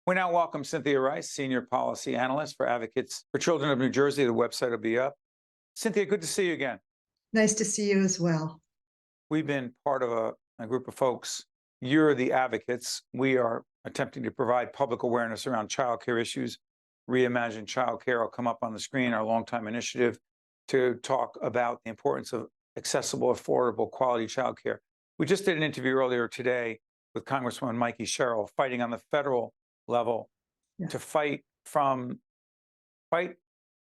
We now welcome Cynthia Rice, Senior Policy Analyst for Advocates for Children of New Jersey. The website will be up. Cynthia, good to see you again. Nice to see you as well. We've been part of a group of folks. You're the advocates. We are attempting to provide public awareness around childcare issues. Reimagine Childcare will come up on the screen, our longtime initiative to talk about the importance of accessible, affordable, quality childcare. We just did an interview earlier today with Congresswoman Mikey Sherrill, fighting on the federal level to fight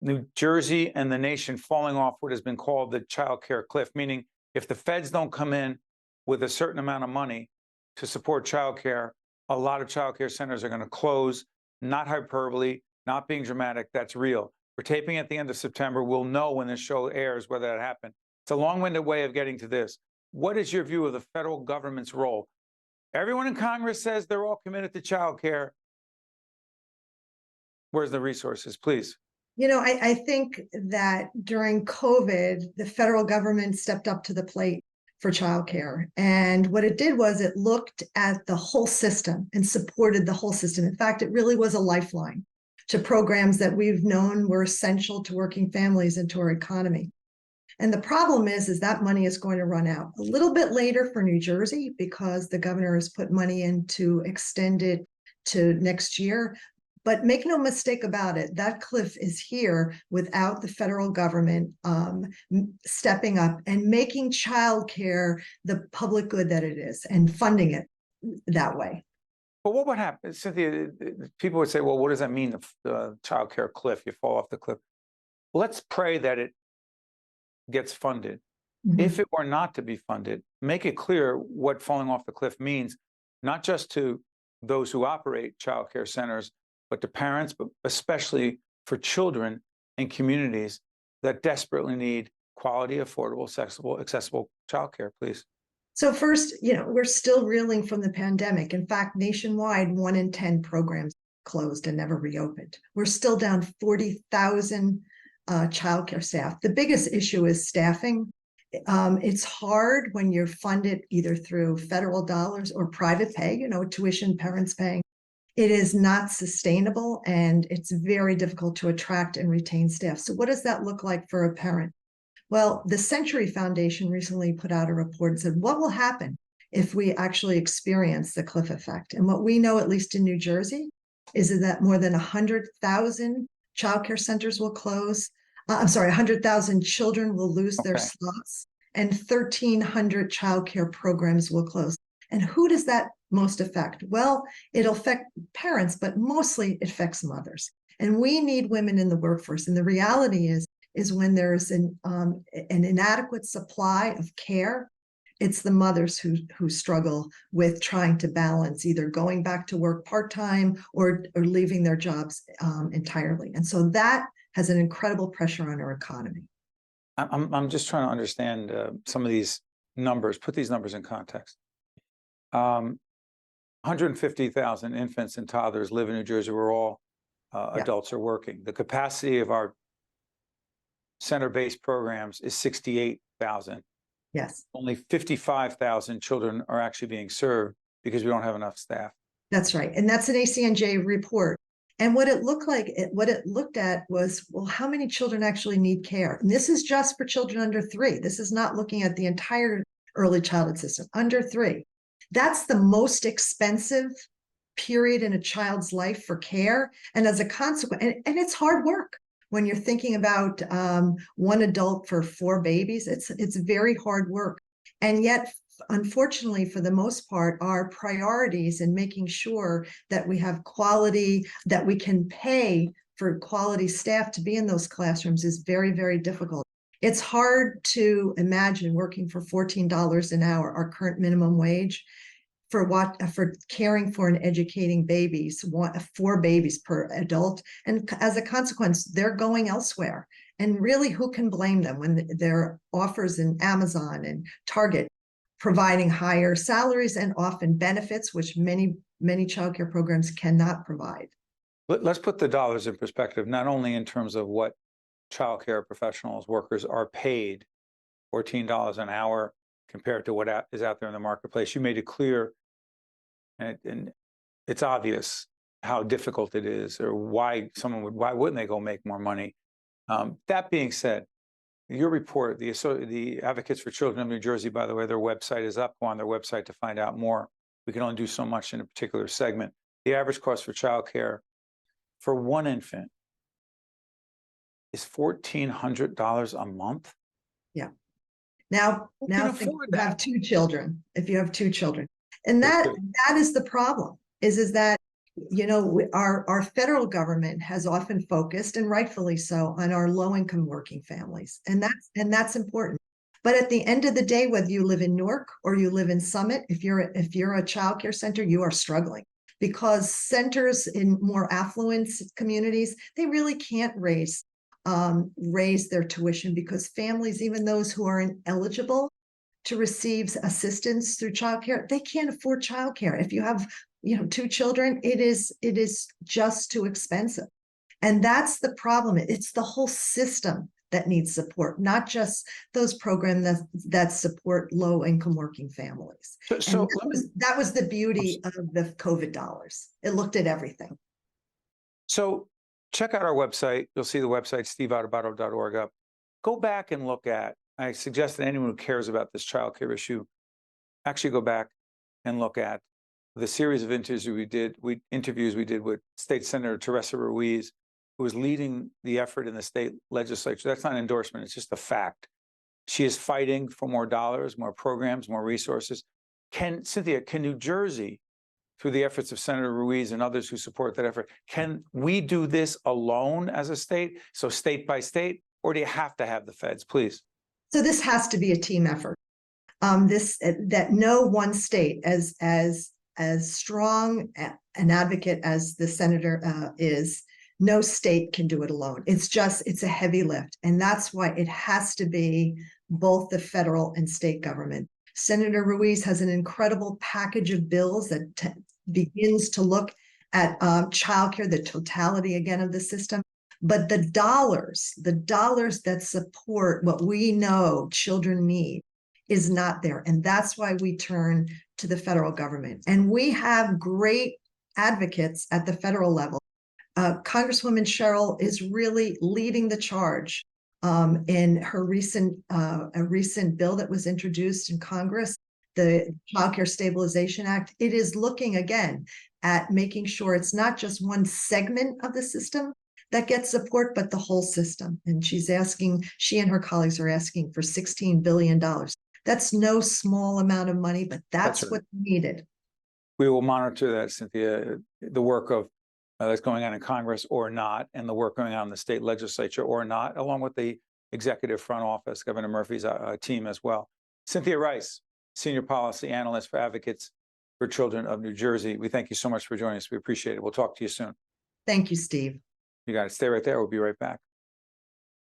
New Jersey and the nation falling off what has been called the childcare cliff, meaning if the feds don't come in with a certain amount of money to support childcare, a lot of childcare centers are going to close. Not hyperbole, not being dramatic, that's real. We're taping at the end of September. We'll know when this show airs whether that happened. It's a long-winded way of getting to this. What is your view of the federal government's role? Everyone in Congress says they're all committed to childcare. Where's the resources, please? You know, I think that during COVID, the federal government stepped up to the plate for childcare. And what it did was it looked at the whole system and supported the whole system. In fact, it really was a lifeline to programs that we've known were essential to working families and to our economy. And the problem is that money is going to run out a little bit later for New Jersey because the governor has put money in to extend it to next year. But make no mistake about it, that cliff is here without the federal government stepping up and making childcare the public good that it is and funding it that way. But what would happen, Cynthia? People would say, well, what does that mean, the childcare cliff? You fall off the cliff. Well, let's pray that it gets funded. Mm-hmm. If it were not to be funded, make it clear what falling off the cliff means, not just to those who operate childcare centers, but to parents, but especially for children in communities that desperately need quality, affordable, accessible childcare, please. So first, we're still reeling from the pandemic. In fact, nationwide, 1 in 10 programs closed and never reopened. We're still down 40,000 childcare staff. The biggest issue is staffing. It's hard when you're funded either through federal dollars or private pay, tuition parents paying. It is not sustainable, and it's very difficult to attract and retain staff. So what does that look like for a parent? Well, the Century Foundation recently put out a report and said, what will happen if we actually experience the cliff effect? And what we know, at least in New Jersey, is that more than 100,000 childcare centers will close. 100,000 children will lose their slots, and 1,300 childcare programs will close. And who does that most affect? Well, it'll affect parents, but mostly it affects mothers. And we need women in the workforce. And the reality is when there's an inadequate supply of care, it's the mothers who struggle with trying to balance either going back to work part-time or leaving their jobs entirely. And so that has an incredible pressure on our economy. I'm just trying to understand some of these numbers, put these numbers in context. 150,000 infants and toddlers live in New Jersey where all adults are working. The capacity of our center-based programs is 68,000. Yes. Only 55,000 children are actually being served because we don't have enough staff. That's right. And that's an ACNJ report. And what it looked at was, well, how many children actually need care? And this is just for children under 3. This is not looking at the entire early childhood system, under 3. That's the most expensive period in a child's life for care. And as a consequence, and it's hard work when you're thinking about one adult for 4 babies, it's very hard work. And yet, unfortunately, for the most part, our priorities in making sure that we have quality, that we can pay for quality staff to be in those classrooms is very, very difficult. It's hard to imagine working for $14 an hour, our current minimum wage, for caring for and educating babies, 4 babies per adult. And as a consequence, they're going elsewhere. And really, who can blame them when there are offers in Amazon and Target providing higher salaries and often benefits, which many childcare programs cannot provide? Let's put the dollars in perspective, not only in terms of what childcare professionals, workers are paid, $14 an hour compared to what is out there in the marketplace. You made it clear, and it's obvious, how difficult it is, or why wouldn't they go make more money? That being said, your report, the Advocates for Children of New Jersey, by the way, their website is up. Go on their website to find out more. We can only do so much in a particular segment. The average cost for childcare for one infant is $1,400 a month. Yeah. Now think afford you have that? two children, if you have two children. And that is the problem, is that, you know, our federal government has often focused, and rightfully so, on our low-income working families. And that's important. But at the end of the day, whether you live in Newark or you live in Summit, if you're a childcare center, you are struggling, because centers in more affluent communities, they really can't raise their tuition, because families, even those who are ineligible to receive assistance through childcare, they can't afford childcare. If you have, you know, two children, it is just too expensive. And that's the problem. It's the whole system that needs support, not just those programs that support low-income working families. So that was the beauty of the COVID dollars. It looked at everything. So check out our website. You'll see the website, steveadubato.org up. Go back and look at, I suggest that anyone who cares about this childcare issue actually go back and look at the series of interviews we did with State Senator Teresa Ruiz, who was leading the effort in the state legislature. That's not an endorsement, it's just a fact. She is fighting for more dollars, more programs, more resources. Cynthia, can New Jersey, through the efforts of Senator Ruiz and others who support that effort, can we do this alone as a state, so state by state, or do you have to have the feds, please? So this has to be a team effort. That no one state, as strong an advocate as the senator is, no state can do it alone. It's a heavy lift. And that's why it has to be both the federal and state government. Senator Ruiz has an incredible package of bills that begins to look at childcare, the totality again of the system. But the dollars that support what we know children need is not there. And that's why we turn to the federal government. And we have great advocates at the federal level. Congresswoman Cheryl is really leading the charge in her a recent bill that was introduced in Congress, the Childcare Stabilization Act. It is looking again at making sure it's not just one segment of the system that gets support, but the whole system. And she and her colleagues are asking for $16 billion. That's no small amount of money, but that's what's needed. We will monitor that, Cynthia, the work of that's going on in Congress or not, and the work going on in the state legislature or not, along with the executive front office, Governor Murphy's team as well. Cynthia Rice, Senior Policy Analyst for Advocates for Children of New Jersey. We thank you so much for joining us. We appreciate it. We'll talk to you soon. Thank you, Steve. You got it. Stay right there. We'll be right back.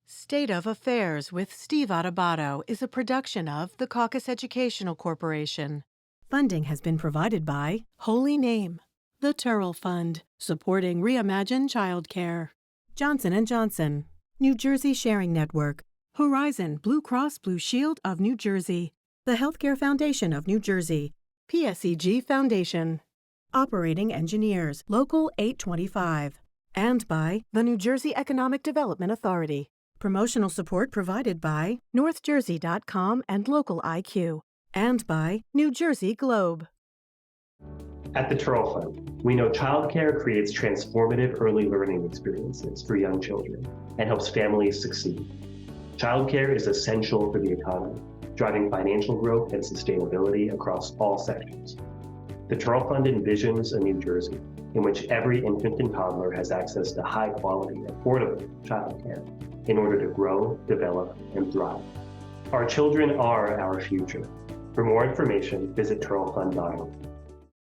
State of Affairs with Steve Adubato is a production of the Caucus Educational Corporation. Funding has been provided by Holy Name, the Turrell Fund, supporting Reimagine Childcare, Johnson & Johnson, New Jersey Sharing Network, Horizon Blue Cross Blue Shield of New Jersey, the Healthcare Foundation of New Jersey, PSEG Foundation, Operating Engineers, Local 825, and by the New Jersey Economic Development Authority. Promotional support provided by NorthJersey.com and Local IQ, and by New Jersey Globe. At the Turrell Fund, we know childcare creates transformative early learning experiences for young children and helps families succeed. Childcare is essential for the economy, driving financial growth and sustainability across all sectors. The Turrell Fund envisions a New Jersey in which every infant and toddler has access to high-quality, affordable childcare in order to grow, develop, and thrive. Our children are our future. For more information, visit turrellfund.org.